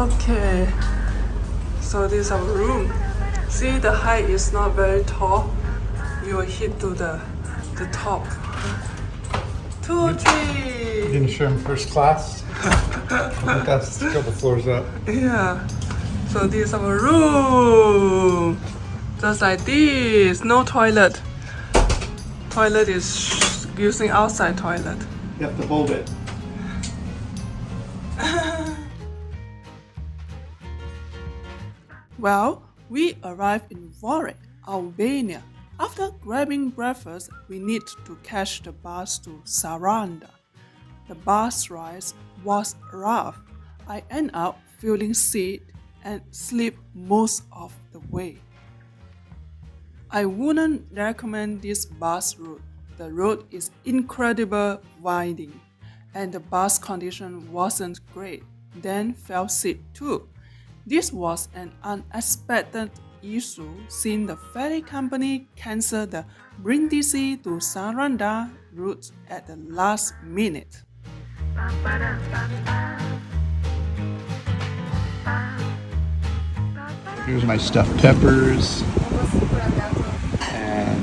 Okay, so this is our room. See, the height is not very tall. You will hit to the top. 2 or 3. Didn't show him first class. I think that's a couple floors up. Yeah. So this is our room. Just like this. No toilet. Toilet is using outside toilet. You have to hold it. Well, we arrived in Warwick, Albania. After grabbing breakfast, we need to catch the bus to Saranda. The bus ride was rough. I ended up feeling sick and sleep most of the way. I wouldn't recommend this bus route. The road is incredibly winding, and the bus condition wasn't great. Then fell sick too. This was an unexpected issue since the ferry company canceled the Brindisi to Saranda route at the last minute. Here's my stuffed peppers and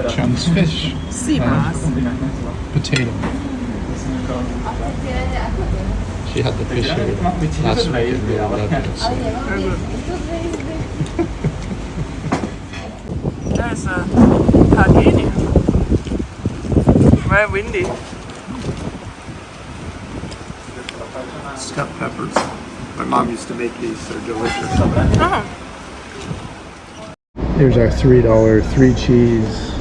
Chung's fish. Sea bass. Potato. She had the fish here last week and really loved it. So. There's a tahini. Very windy. Stuffed peppers. My mom used to make these, they're delicious. Oh. Here's our $3 3 cheese.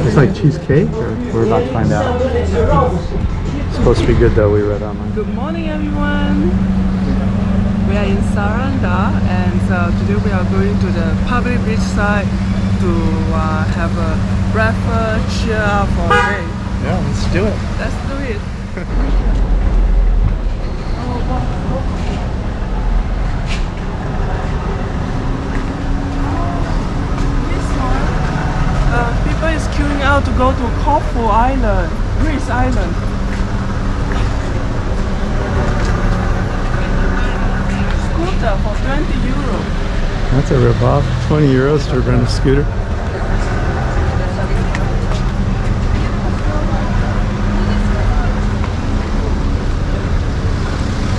It's like cheesecake, or we're about to find out. It's supposed to be good though, we read online. Good morning everyone. We are in Saranda and today we are going to the public beach side to have a breakfast, cheer up for a day. Yeah, let's do it. Let's do it. People is queuing out to go to Corfu Island, Greece Island. Scooter for 20 euro. That's a rip-off. 20 euros to rent a scooter.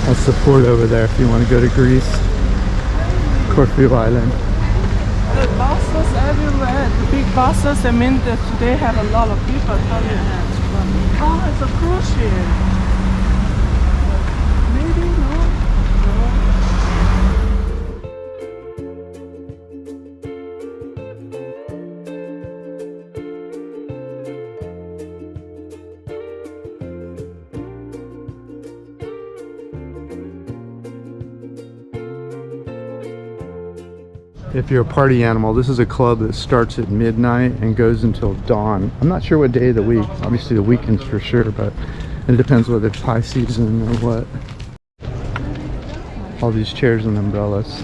That's the port over there if you want to go to Greece. Corfu Island. The buses everywhere, the big buses, that mean that today have a lot of people coming. Oh, it's a cruise ship. Maybe, no? If you're a party animal, this is a club that starts at midnight and goes until dawn. I'm not sure what day of the week, obviously the weekends for sure, but it depends whether it's high season or what. All these chairs and umbrellas.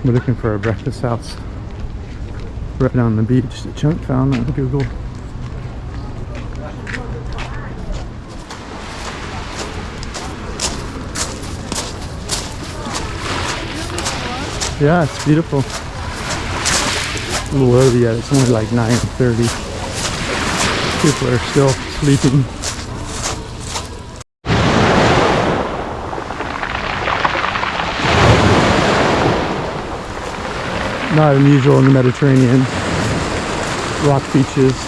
We're looking for a breakfast house right on the beach that Chunk found on Google. Yeah, it's beautiful. A little early yet, it's only like 9:30. People are still sleeping. Not unusual in the Mediterranean. Rock beaches.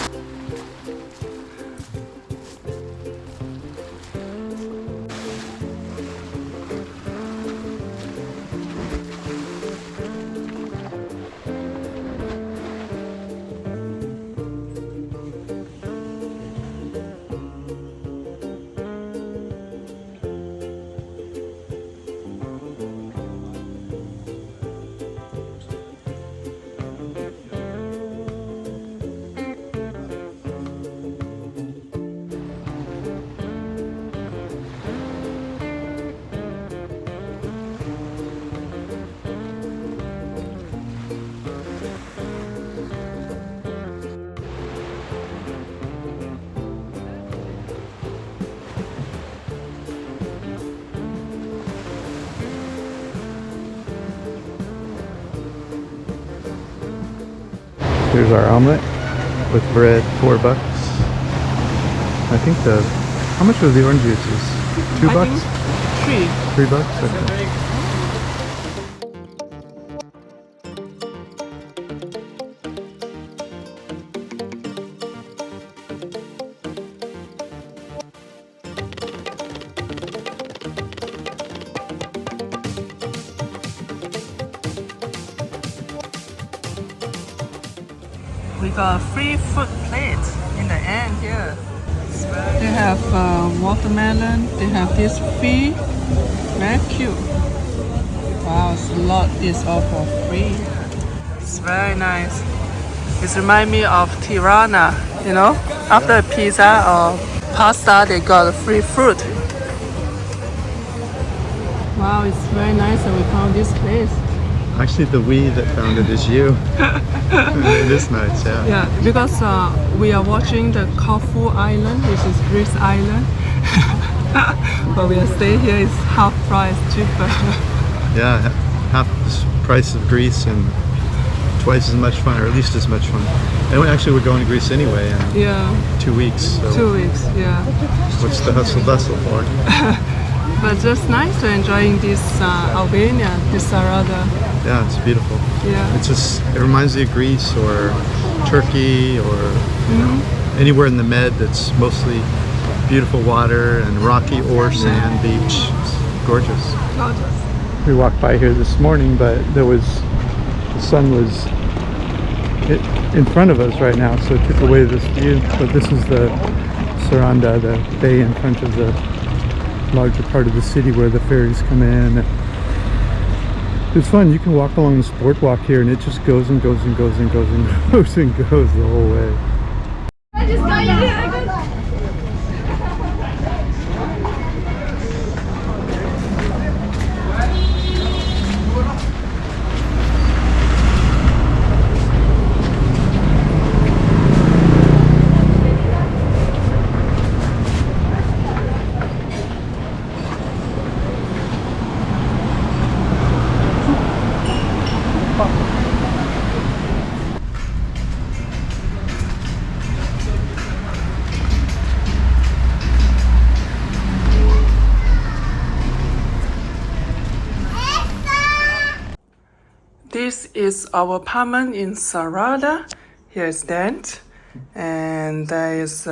Here's our omelet with bread, $4. I think how much were the orange juices? $2? $3. $3? Okay. We got a free food plate in the end here. They have watermelon, they have this fish, very cute. Wow, a lot is all for free. It's very nice. It reminds me of Tirana, you know? After a pizza or pasta, they got a free fruit. Wow, it's very nice that we found this place. Actually, the we that found it is you. It is nice, yeah. Yeah, because we are watching the Corfu Island, which is Greece Island. But we are staying here, it's half price cheaper. Yeah, half the price of Greece and twice as much fun, or at least as much fun. And actually, we're going to Greece anyway in 2 weeks. So 2 weeks, yeah. what's the hustle bustle for? But just nice to enjoying this Albania, this Saranda. Yeah, it's beautiful. Yeah. It reminds me of Greece or Turkey or anywhere in the Med that's mostly beautiful water and rocky or sand beach. It's gorgeous. Gorgeous. We walked by here this morning, but the sun was in front of us right now, so it took away this view. But this is the Saranda, the bay in front of the larger part of the city where the ferries come in. It's fun. You can walk along this boardwalk here and it just goes and goes and goes and goes and goes and goes the whole way. I just got you. This is our apartment in Saranda. Here is tent, and there is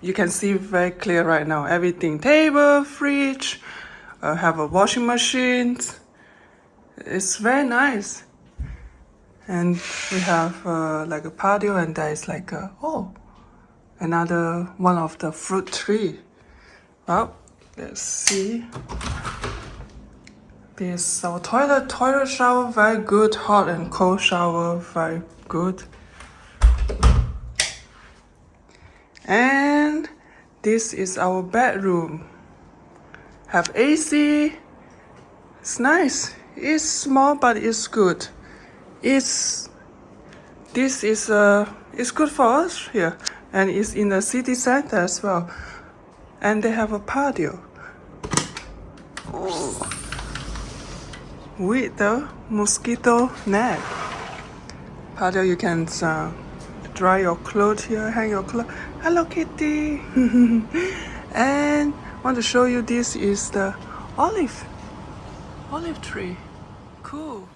you can see very clear right now. Everything: table, fridge, have a washing machine. It's very nice, and we have like a patio, and there is like another one of the fruit tree. Well, let's see. This our toilet shower, very good. Hot and cold shower, very good. And this is our bedroom. Have AC. It's nice. It's small, but it's good. It's good for us here, and it's in the city center as well. And they have a patio. With the mosquito net. Patio, you can dry your clothes here, hang your clothes. Hello Kitty. And I want to show you, this is the olive tree. Cool.